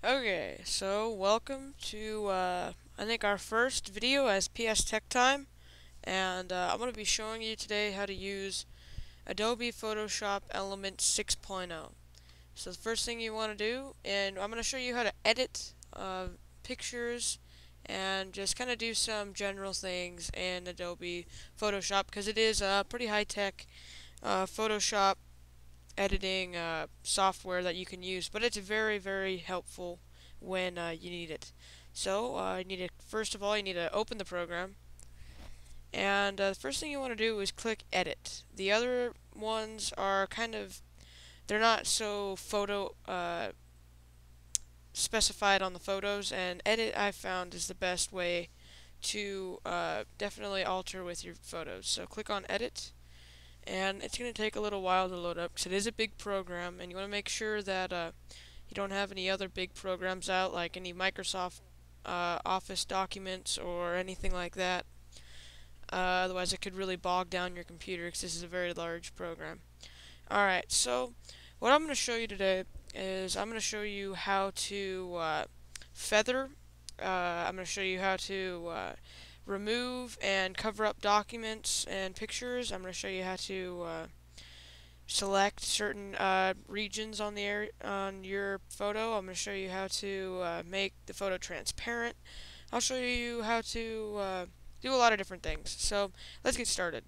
Okay, so welcome to I think our first video as pstechtime, and I'm going to be showing you today how to use Adobe Photoshop Elements 6.0. So the first thing you want to do, and I'm going to show you how to edit pictures and just kind of do some general things in Adobe Photoshop because it is a pretty high-tech Photoshop editing software that you can use, but it's very, very helpful when you need it. So, you need to, first of all, you need to open the program, and the first thing you want to do is click Edit. The other ones are they're not so photo specified on the photos, and Edit I found is the best way to definitely alter with your photos. So click on Edit, and it's going to take a little while to load up because it is a big program, and you want to make sure that you don't have any other big programs out like any Microsoft Office documents or anything like that. Otherwise, it could really bog down your computer because this is a very large program. Alright, so what I'm going to show you today is I'm going to show you how to feather. I'm going to show you how to remove and cover up documents and pictures. I'm going to show you how to select certain regions on on your photo. I'm going to show you how to make the photo transparent. I'll show you how to do a lot of different things. So let's get started.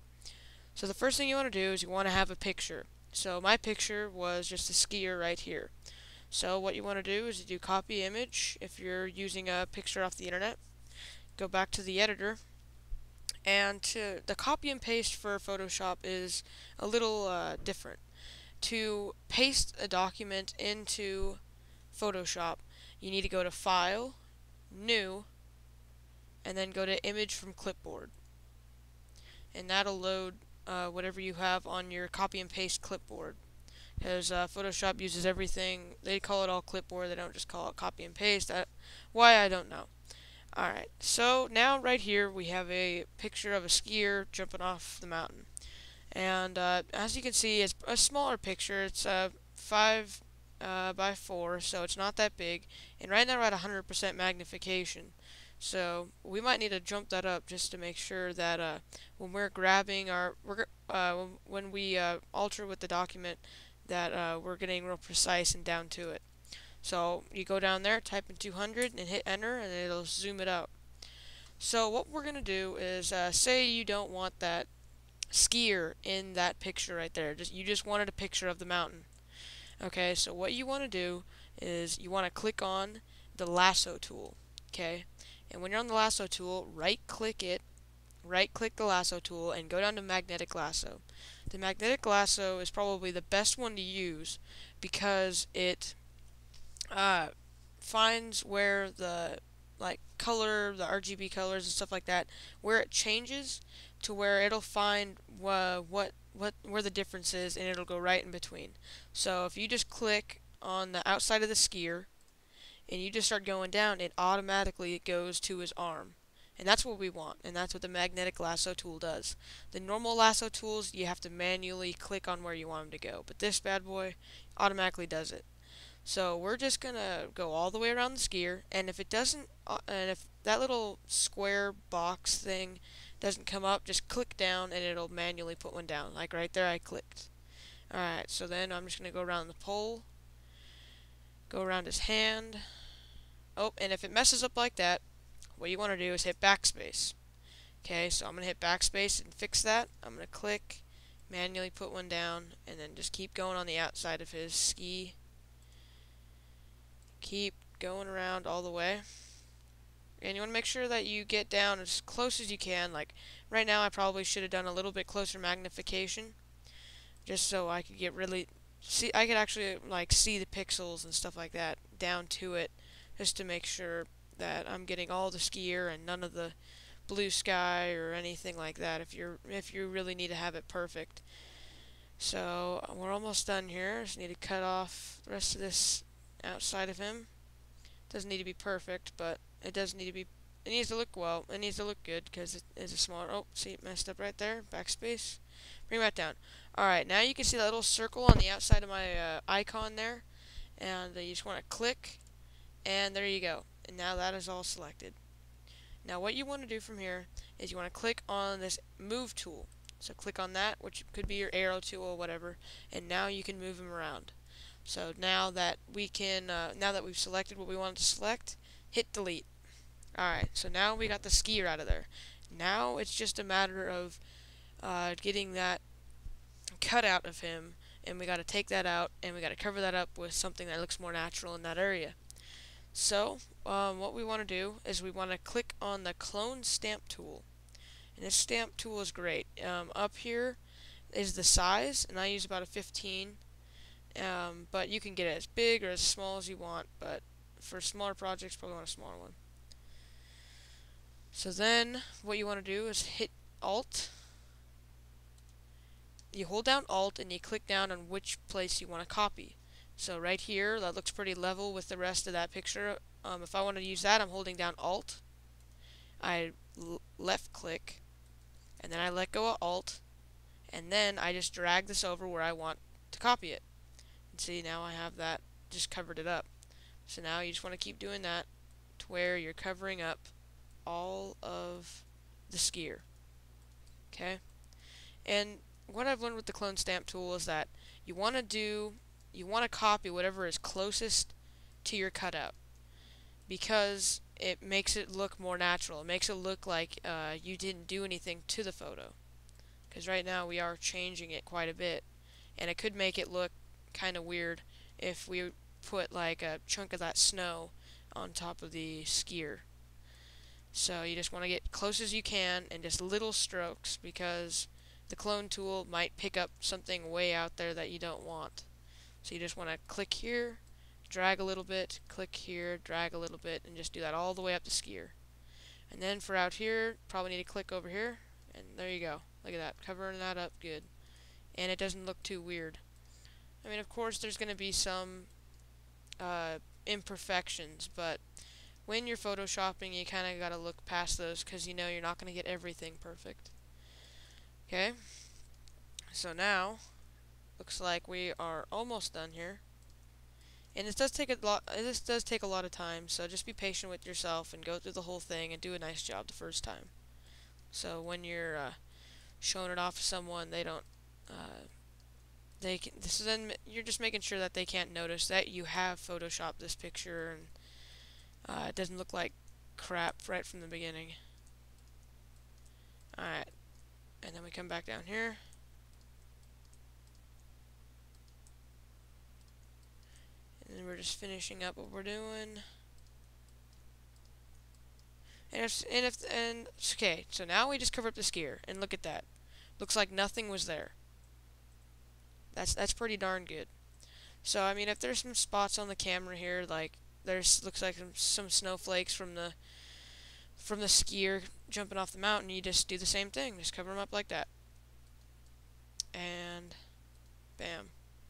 So the first thing you want to do is you want to have a picture. So my picture was just a skier right here. So what you want to do is you do copy image if you're using a picture off the internet. Go back to the editor, and the copy and paste for Photoshop is a little different. To paste a document into Photoshop, you need to go to File, New, and then go to Image from Clipboard. And that'll load whatever you have on your copy and paste clipboard. Because Photoshop uses everything, they call it all clipboard, they don't just call it copy and paste. Why, I don't know. Alright, so now right here we have a picture of a skier jumping off the mountain. And as you can see, it's a smaller picture. It's 5 by 4, so it's not that big. And right now we're at 100% magnification. So we might need to jump that up just to make sure that when we're grabbing when we alter with the document, that we're getting real precise and down to it. So you go down there, type in 200, and hit enter, and it'll zoom it out. So what we're going to do is, say you don't want that skier in that picture right there. You just wanted a picture of the mountain. Okay, so what you want to do is you want to click on the lasso tool. Okay, and when you're on the lasso tool, right click the lasso tool, and go down to magnetic lasso. The magnetic lasso is probably the best one to use because it finds where the the RGB colors and stuff like that, where it changes to where it'll find where the difference is, and it'll go right in between. So if you just click on the outside of the skier and you just start going down, it automatically goes to his arm. And that's what we want, and that's what the magnetic lasso tool does. The normal lasso tools, you have to manually click on where you want them to go, but this bad boy automatically does it. So we're just gonna go all the way around the skier, and if it doesn't, and if that little square box thing doesn't come up, just click down and it'll manually put one down. Like right there, I clicked. Alright, so then I'm just gonna go around the pole, go around his hand. Oh, and if it messes up like that, what you want to do is hit backspace. Okay, so I'm gonna hit backspace and fix that. I'm gonna click, manually put one down, and then just keep going on the outside of his ski. Keep going around all the way. And you want to make sure that you get down as close as you can. Like right now I probably should have done a little bit closer magnification just so I could I could actually like see the pixels and stuff like that down to it, just to make sure that I'm getting all the skier and none of the blue sky or anything like that if you really need to have it perfect. So we're almost done here. Just need to cut off the rest of this outside of him. Doesn't need to be perfect, but it does need to be. It needs to look well. It needs to look good because it is a smaller. Oh, see, it messed up right there. Backspace. Bring that down. All right, now you can see that little circle on the outside of my icon there, and you just want to click And there you go. And now that is all selected. Now what you want to do from here is you want to click on this move tool. So click on that, which could be your arrow tool or whatever, and now you can move them around. So now that we can, now that we've selected what we wanted to select, hit delete. Alright, so now we got the skier out of there. Now it's just a matter of getting that cutout of him, and we got to take that out, and we got to cover that up with something that looks more natural in that area. So, what we want to do is we want to click on the clone stamp tool. And this stamp tool is great. Up here is the size, and I use about a 15. But you can get it as big or as small as you want, but for smaller projects, probably want a smaller one. So then, what you want to do is hit Alt. You hold down Alt and you click down on which place you want to copy. So right here, that looks pretty level with the rest of that picture. If I want to use that, I'm holding down Alt. I left click, and then I let go of Alt, and then I just drag this over where I want to copy it. And see, now I have that just covered it up. So now you just want to keep doing that to where you're covering up all of the skier. Okay? And what I've learned with the clone stamp tool is that you want to copy whatever is closest to your cutout, because it makes it look more natural. It makes it look like you didn't do anything to the photo. Because right now we are changing it quite a bit, and it could make it look kind of weird if we put like a chunk of that snow on top of the skier. So you just want to get close as you can and just little strokes, because the clone tool might pick up something way out there that you don't want. So you just want to click here, drag a little bit, click here, drag a little bit, and just do that all the way up the skier. And then for out here, probably need to click over here, and there you go. Look at that, covering that up good. And it doesn't look too weird. I mean, of course, there's going to be some imperfections, but when you're photoshopping, you kind of got to look past those, because you know you're not going to get everything perfect. Okay, so now looks like we are almost done here, and this does take a lot of time. So just be patient with yourself and go through the whole thing and do a nice job the first time. So when you're showing it off to someone, they don't you're just making sure that they can't notice that you have photoshopped this picture, and it doesn't look like crap right from the beginning. Alright, and then we come back down here. And then we're just finishing up what we're doing. Okay, so now we just cover up the skier, and look at that. Looks like nothing was there. That's pretty darn good. So I mean, if there's some spots on the camera here, like looks like some snowflakes from the skier jumping off the mountain, you just do the same thing. Just cover them up like that, and bam,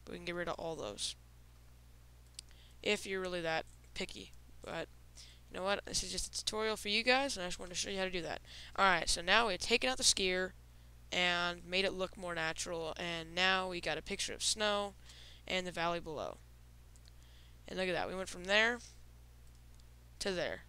we can get rid of all those if you're really that picky. But you know what? This is just a tutorial for you guys, and I just wanted to show you how to do that. Alright, so now we've taken out the skier and made it look more natural, and now we got a picture of snow and the valley below. And look at that, we went from there to there.